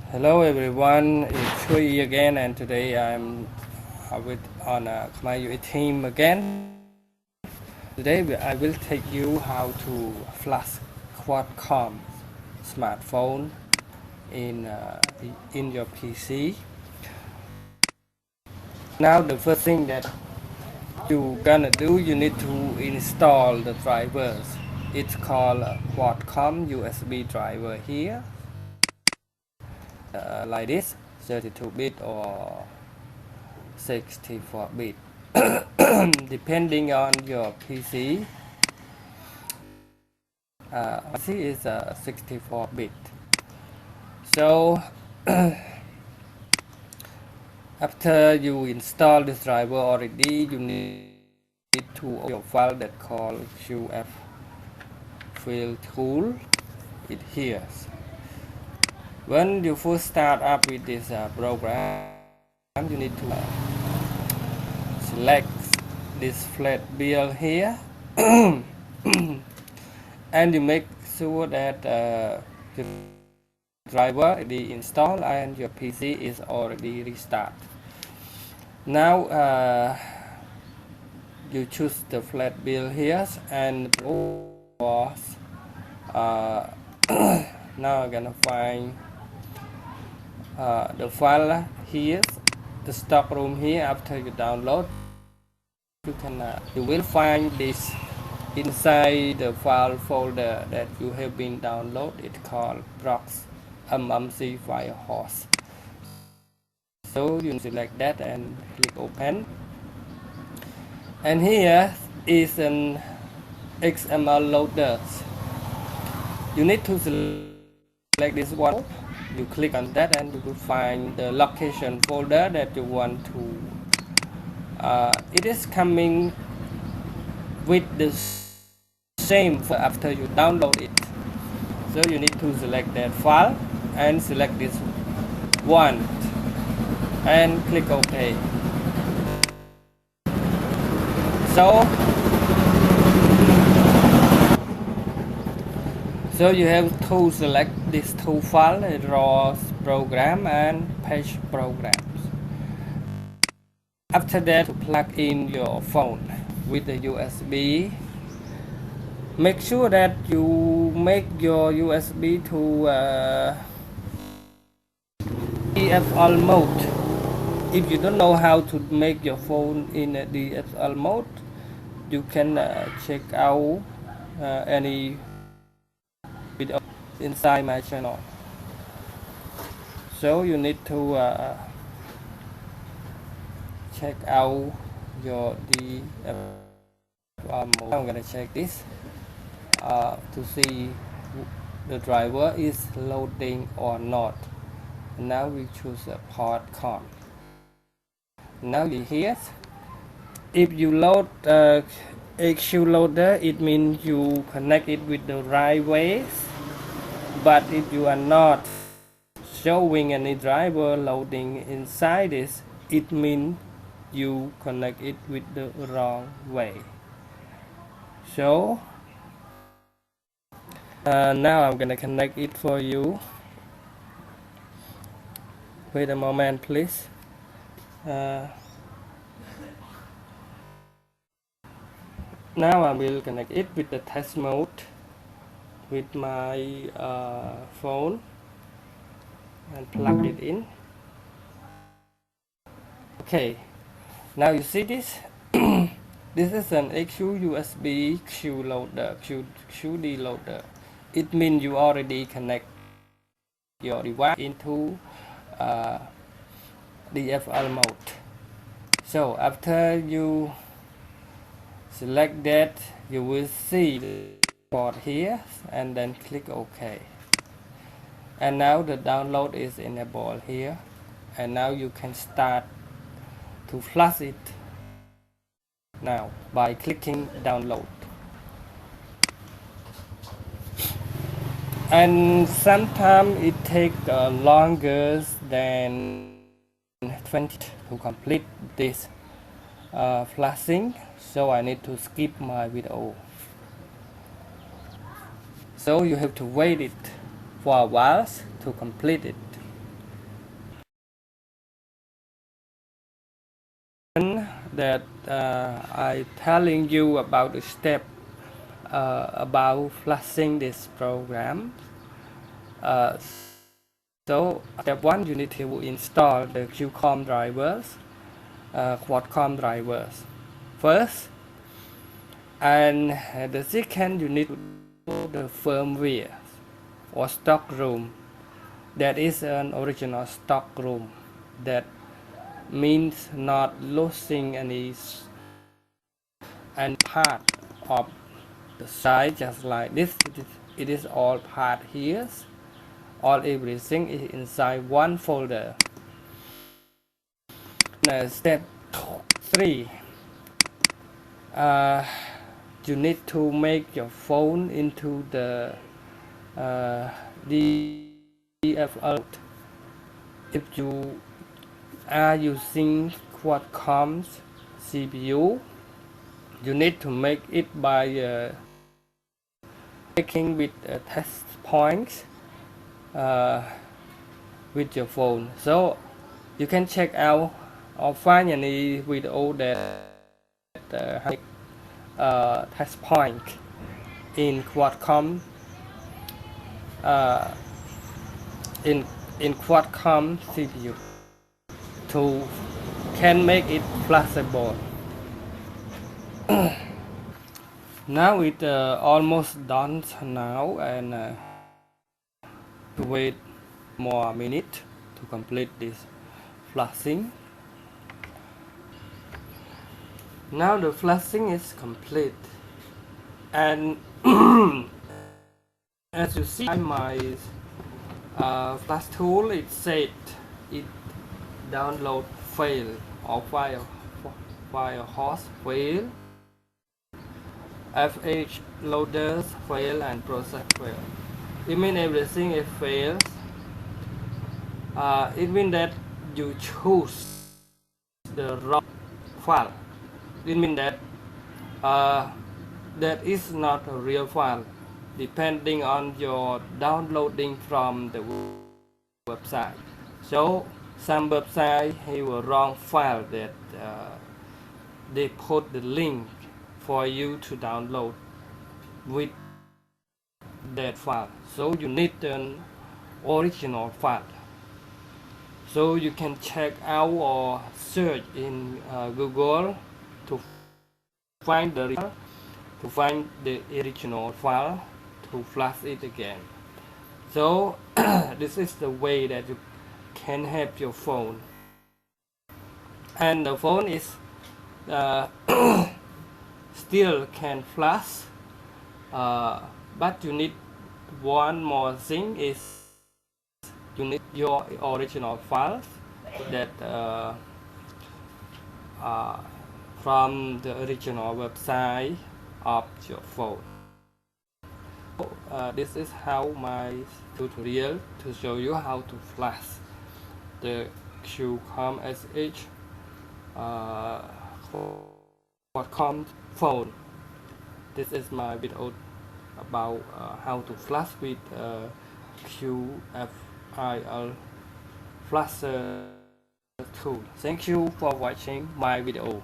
Hello everyone, it's CHHUOY again, and today I'm on a Khmerue team again. Today I will take you how to flash Qualcomm smartphone in your PC. Now the first thing that you gonna do, you need to install the drivers. It's called a Qualcomm USB driver here, like this, 32-bit or 64-bit depending on your PC. PC is a 64-bit. So after you install this driver already, you need to open your file that called QFIL Tools. It here. When you first start up with this program, you need to select this flat bill here and you make sure that the driver already installed and your PC is already restart. Now you choose the flat bill here and now I'm gonna find the file here, the stock room here. After you download, you will find this inside the file folder that you have been downloaded. It's called Prox MMC file host. So you select that and click open, and here is an XML loader. You need to select this one. You click on that and you will find the location folder that you want to. It is coming with the same after you download it. So you need to select that file and select this one and click OK. So you have to select these two files, raw program and page programs. After that, to plug in your phone with the USB. Make sure that you make your USB to DFL mode. If you don't know how to make your phone in a DFL mode, you can check out any video inside my channel. So you need to check out your DFL mode. I'm gonna check this to see the driver is loading or not. Now we choose a port con. Now you here, if you load HQ loader, it means you connect it with the right ways. But if you are not showing any driver loading inside this, it means you connect it with the wrong way. So now I'm gonna connect it for you. Wait a moment, please. Now I will connect it with the test mode with my phone and plug it in. Okay, now you see this. This is an HQ USB Q loader, QD loader. It means you already connect your device into DFL mode. So after you select that, you will see the port here and then click OK. And now the download is enabled here, and now you can start to flash it now by clicking download. And sometimes it takes longer than 20 to complete this flashing, so I need to skip my video. So you have to wait it for a while to complete it. that I telling you about the step about flashing this program. So step 1, you need to install the Qualcomm drivers, Qualcomm drivers first, and the second, you need to know the firmware or stock ROM. That is an original stock ROM. That means not losing any part of the side, just like this. It is all part here. All everything is inside one folder. Step 3, you need to make your phone into the QFIL. If you are using Qualcomm's CPU, you need to make it by making with test points with your phone. So you can check out or find any video that has test point in Qualcomm in Qualcomm CPU to can make it flashable. Now it almost done now, and wait more minute to complete this flashing. Now the flashing is complete, and as you see my flash tool, it said it download fail or file host fail, FH loaders fail, and process fail. It means everything is fails. It means that you choose the wrong file. It means that that is not a real file, depending on your downloading from the website. So some website have a wrong file that they put the link for you to download with that file. So you need an original file. So you can check out or search in Google to find the original file to flash it again. So this is the way that you can have your phone, and the phone is still can flash, but you need one more thing, is you need your original files that from the original website of your phone. This is how my tutorial to show you how to flash the Qualcomm Qualcomm phone. This is my video about how to flash with QFIL flasher tool. Thank you for watching my video.